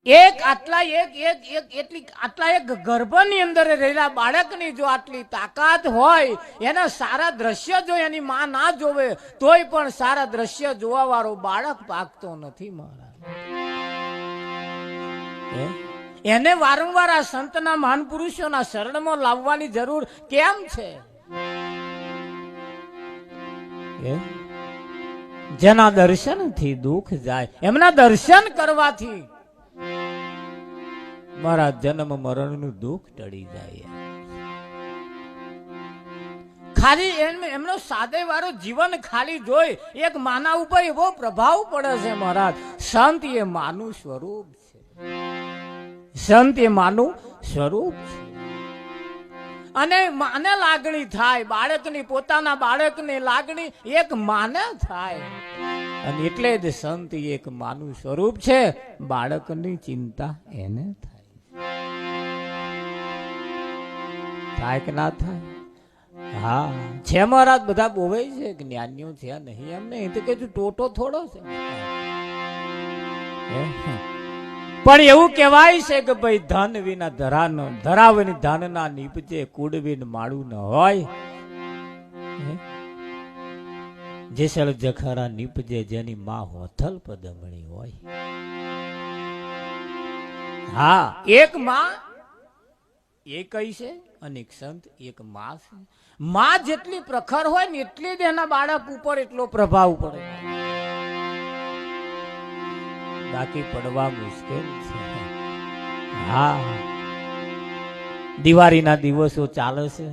એક આટલા એક ગર્ભની અંદર રહેલા બાળકની જો આટલી તાકાત હોય, એના સારા દ્રશ્ય જો એની માં ના જોવે તોય પણ સારા દ્રશ્ય જોવા વાળો બાળક પાકતો નથી મારા. એને વારંવાર આ સંતના મહાન પુરુષોના શરણમાં લાવવાની જરૂર કેમ છે? જેના દર્શનથી દુઃખ જાય, એમના દર્શન કરવાથી મારા જન્મ મરણનું દુઃખ ટળી જાય. ખાલી એમનો સાદે વાળો જીવન ખાલી જોઈ એક માના ઉપર એવો પ્રભાવ પડે છે મહારાજ. સંત એ માનું સ્વરૂપ છે, સંત એ માનું સ્વરૂપ છે. અને માને લાગણી થાય, બાળકની પોતાના બાળકની લાગણી એક માને થાય, અને એટલે જ સંત એક માનું સ્વરૂપ છે. બાળકની ચિંતા એને થાય કે ના થાય? હા છે મહારાજ, બધા બોવે છે જ્ઞાનીઓ છે નહીં એમ નહીં, તો કે ટોટો થોડો છે. પણ એવું કહેવાય છે કે ભાઈ ધન વિના ધરાનો, ધરાવની ધનના નીપજે, કુડવીન માળું ન હોય. જેસલ જખરા નીપજે, જેની માં હોથલ પદમણી હોય. હા, એક માં એ કઈ છે, અનેક સંત એક માં છે. માં જેટલી પ્રખર હોય ને એટલી જ એના બાળક ઉપર એટલો પ્રભાવ પડે, બાકી પડવા મુશ્કેલ છે. હા, દિવાળીના દિવસો ચાલે છે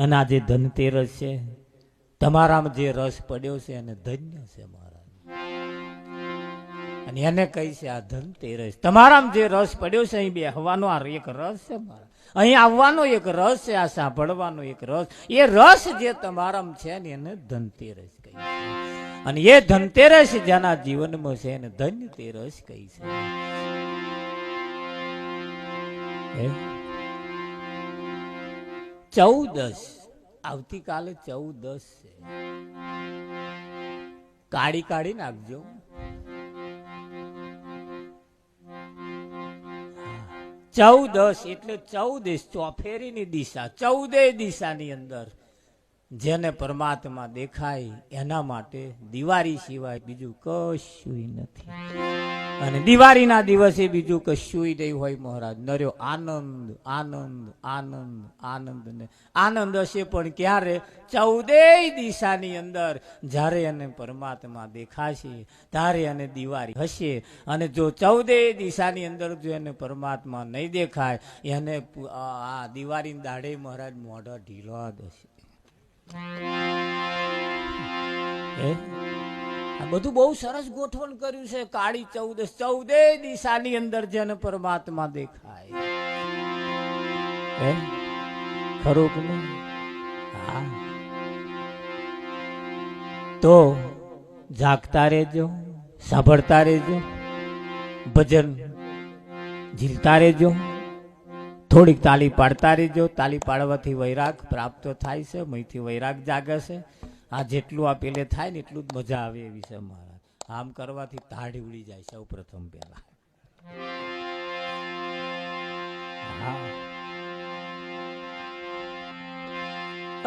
અને આજે ધનતેરસ છે. તમારામાં જે રસ પડ્યો છે એને ધન્ય છે મહારાજ, અને એને કઈ છે આ ધનતેરસ. તમારામાં જે રસ પડ્યો છે અહીં બેહવાનો આ એક રસ છે મહારાજ, અહીં આવવાનો એક રસ છે, આ સાંભળવાનો એક રસ. એ રસ જે તમારામાં છે ને એને ધનતેરસ કહી છે. અને એ ધનતેરસ જેના જીવનમાં છે એને ધન્યતેરસ કહી છે. ચૌદસ આવતીકાલે 14 છે. કાઢી કાઢી નાખજો. 14 એટલે 14 ચોફેરીની દિશા, 14 દિશાની અંદર જેને પરમાત્મા દેખાય એના માટે દિવાળી સિવાય બીજું કશું નથી. અને દિવાળીના દિવસે બીજું કશું નહીં હોય મહારાજ. નર્યો આનંદ આનંદ આનંદ આનંદ ને આનંદ હશે, પણ ક્યારે? 14 દિશાની અંદર જ્યારે એને પરમાત્મા દેખાશે ત્યારે એને દિવાળી હશે. અને જો 14 દિશાની અંદર જો એને પરમાત્મા નહીં દેખાય, એને આ દિવાળીની દાડે મહારાજ મોઢા ઢીલા હશે. આ બધું બહુ સરસ ગોઠવણ કર્યું છે. કાળી 14 દિશાની અંદર જેને પરમાત્મા દેખાય, ખરું કે નહીં? હા, તો જાગતા રહેજો, સાંભળતા રહેજો, ભજન ઝીલતા રહેજો, થોડીક તાલી પાડતા રહેજો. તાલી પાડવાથી વૈરાગ પ્રાપ્ત થાય છે, મહીથી વૈરાગ જાગે છે. આ જેટલું આ પેલે થાય ને એટલું જ મજા આવે એવી છે મહારાજ. આમ કરવાથી તાળી ઉડી જાય સૌ પ્રથમ પેલા.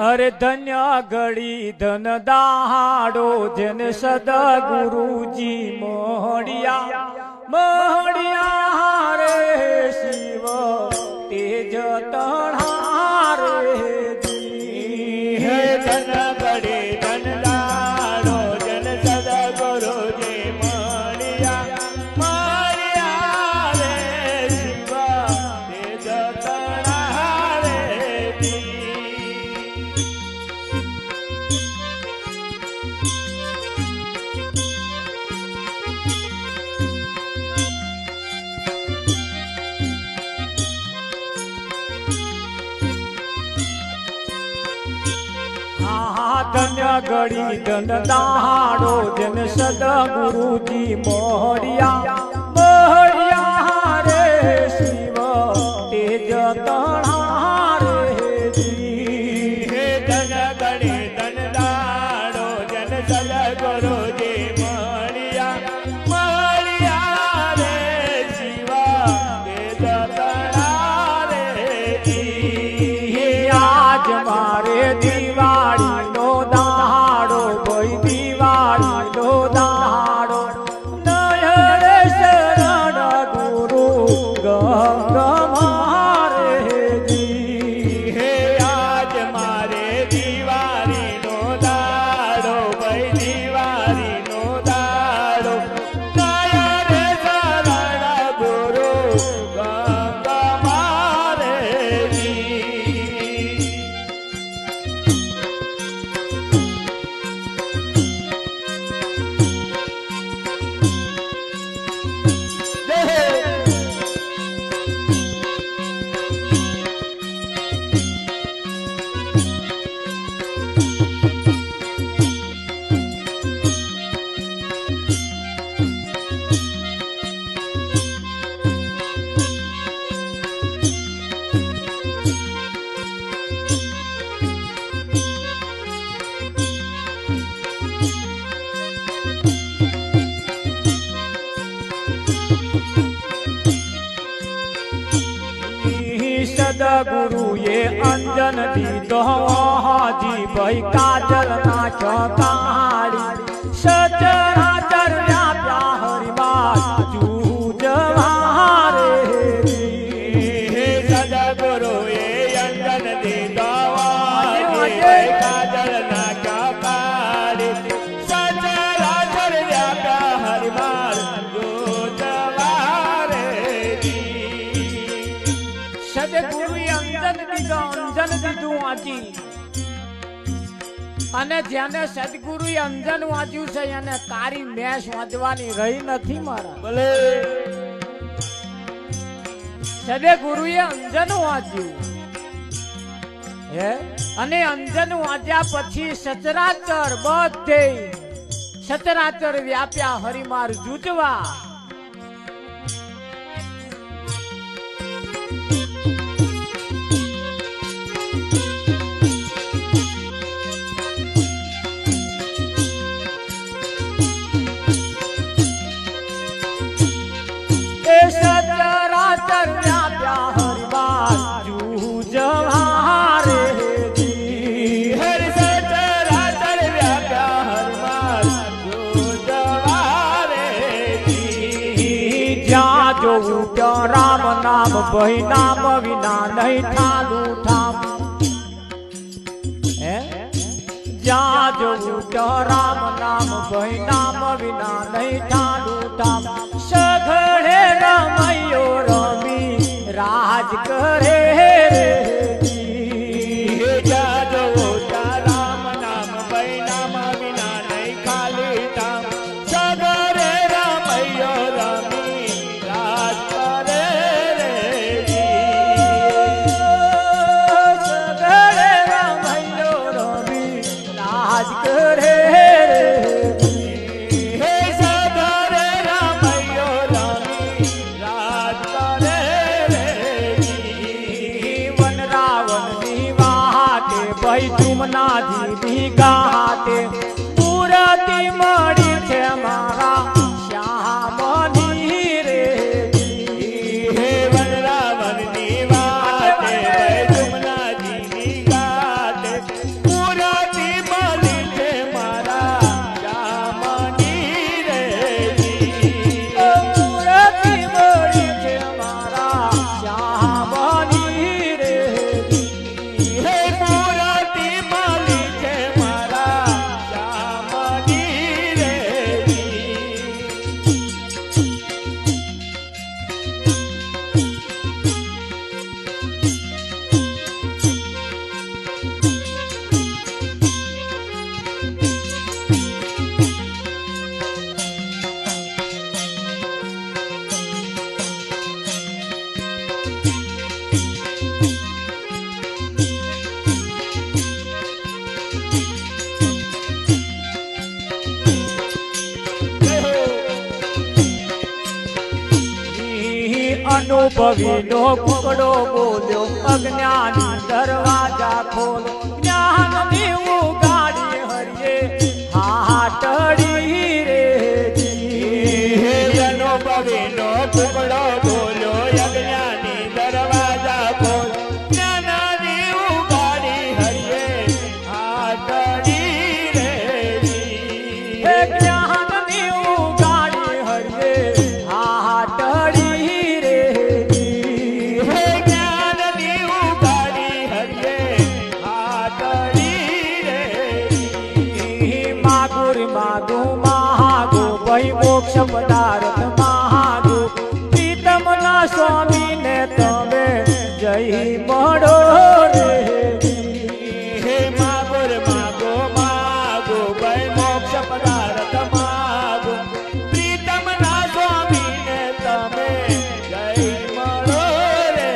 અરે ધન્ય ઘડી ધન દાડો જેને સદા ગુરુજી મોહડિયા મોહડિયા રે શિવ તેજ તણા રે જી. હે ધન ઘડી ધન દાડો જન સદા ગુરુજી મોહડિયા મોહડિયા રે શિવ તેજ તણા રે જી. ધન્ય ઘડી ધન દાડો જન સદા ગુરુજી મોહડિયા મોહડિયા રે શિવ તેજ તણા રે જી. હે ધન ઘડી ધન દાડો જન સદા ગુરુજી મોહડિયા મોહડિયા રે શિવ સદગુરુએ અંજન દીધો હાજી ભાઈ કાજલ નાખ્યો કાળી સચરાચર વ્યાપ્યા હરિમાં જૂજવા રે સદગુરુએ અંજન દીધો હાજી ભાઈ કાજલ નાખ્યો કાળી સચરાચર વ્યાપ્યા હરિમાં જૂજવા રે સદગુરુએ અંજન દીધો અંજન દીધું વાંચી અને જેને સદગુરુએ અંજન વાંચ્યું છે એને કારી મેષ વાંચવાની રહી નથી મારા ભલે સદગુરુએ અંજન વાંચ્યું હે અને અંજન વાંચ્યા પછી સચરાચર બધે સચરાચર વ્યાપ્યા હરિમાર જૂજવા સચરાચર વ્યાપ્યા હરિમાર જૂજવા રે હરિ સચરાચર વ્યાપ્યા હરિમાર જૂજવા રે જ્યાં જોવું ત્યાં રામ નામ ભઈ નામ વિના નહીં ઠાલું ઠામ હે જ્યાં જોવું ત્યાં રામ નામ ભઈ નામ વિના નહીં ઠાલું ઠામ સઘળે રમૈયો રમી રાજ કરે રે રામ નામ ભઈ નામ વિના નહીં ખાલી ધામ સગરે રમૈયો રમી રાજ કરે રે સઘળે રમૈયો રમી રાજ કરે હે સગરે રમૈયો રમી રાજ કરે રે વન રાવણની વાટે ભઈ ચુમના જીવી ગાતે પૂરતી મળી છે મારા શ્યામની રે હે વનરાવનની વાટે જુમનાજીની ગાતે પૂરાતી મળી છે મારા શ્યામની રે પૂરતી મળી છે મારા શ્યામની રે હે પૂરાતી મળી છે મારા શ્યામની રે અનુભવી નો કુકડો બોલ્યો અજ્ઞાની દરવાજા ખોલ જ્ઞાન દેવું ગાડી હરિયે હાટડી રે હે અનુભવીનો ટુકડો બોલ્યો યજ્ઞાની દરવાજા ખોલ જ્ઞાનાની ઉગાડી હરિયે હાટડી રે હે જ્ઞાન દેવું ગાડી હરિયે હાટડી રે હે જ્ઞાનની ઉગાડી હરિયે હાટડી રે માગુર માગુ મહાગુ ભઈ મોક્ષ પદાર્થ મહાગુ પ્રીતમ ના સ્વામી ને તમે જય મળો રે હે માગુર માગો માગો ભાઈ મોક્ષ પદાર્થ માગો પ્રીતમ ના સ્વામીને તમે જય મળો રે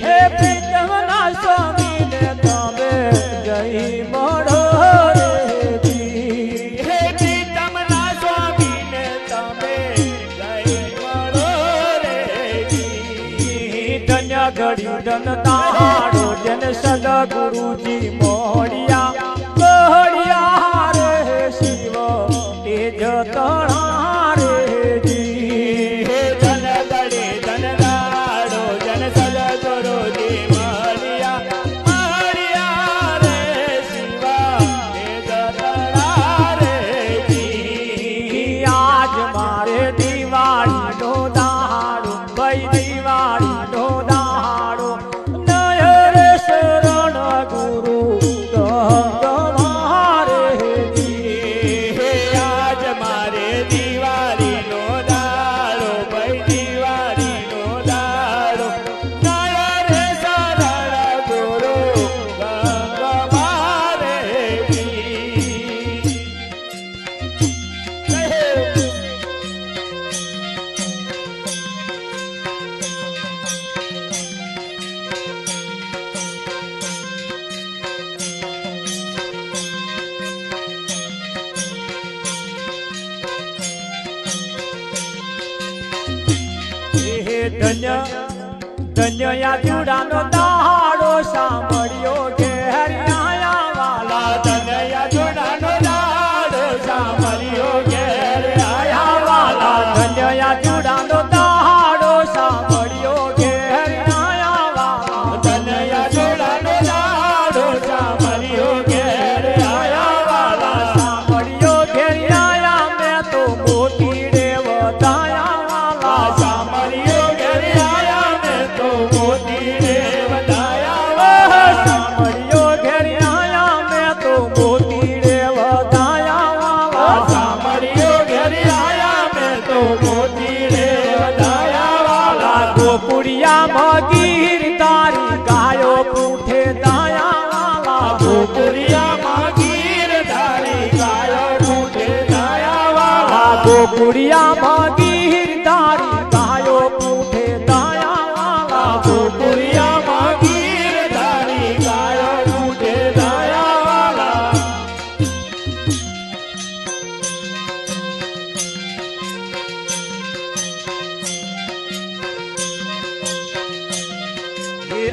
હે પ્રીતમ ના સ્વામી ને તમે જય મળો રે હે પ્રીતમ ના સ્વામીને તમે જય મળો રે ધન્ય ઘડી ધન તારો જન સદગુરુજી મોડિયા મોડિયા રે શિવ તેજ તણા રે હે ધન ગળે ધન ગાડો જન સદગુરુ ધન્ય ધન્ય યા ચૂડાનો દાડો સાંભળ્યો ઘેર આયા વાલા ધનયા જોડાનો દાડો સાંભળ્યો ઘેર આયા વાલા ધન્ય યા ચૂડાનો દાડો સાંભળ્યો ઘેર આયા વાલા ધનયા જોડાનો દાડો સાંભળ્યો ઘેર આયા વાલા સાંભળ્યો ઘેર આયા મેં તો મોતી રે વધાયા વાલા સાંભળ્યો ઘેર આયા મેં તો મોતી રે વધાયા વાલા સાંભળ્યો ઘેર આયા મેં તો મોતી રે વધાયા વાલા સાંભળ્યો ઘેર આયા મેં તો મોતી રે વધાયા વાલા ગોકુળિયામાં ગીર તારી ગાયો પૂઠે દાયા વાલા ગોકુળિયામાં ગીર ધારી ગાયો પૂઠે દાયા વાલા ગોકુળિયામાં ગીર તારી ગાયો પૂઠે દાયા વાલા ગોકુળિયામાં ગીર ધારી ગાયો પૂઠે દાયા વાલા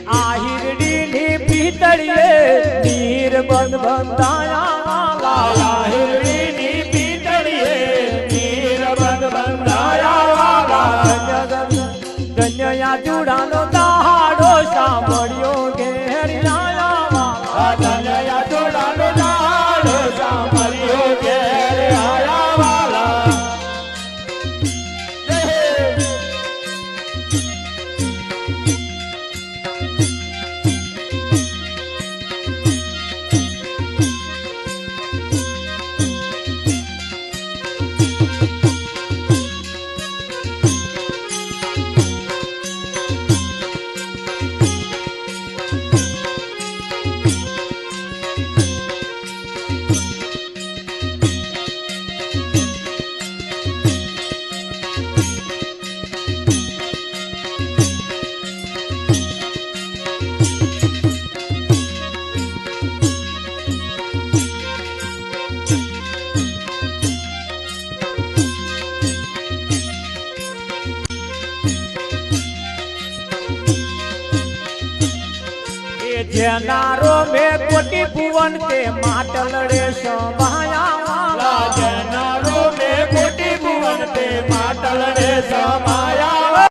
આહિરડીની પીતળીએ નીર બંધ બંધાયા વાલા આહિરડીની પીતળીએ નીરબંધ બંધાયા વાલા કન્યા ચૂડાનો દાડો સાંભળ્યો ઘેર આયા વાલા ધનયા જોડાનો દાડો સાંભળ્યો ઘેર આયા વાલા જેનારો મેં કોટી ભુવન તે માટલ રે સમાયા વાલા જનારો મેં કોટી ભુવન તે માટલ રે સમાયા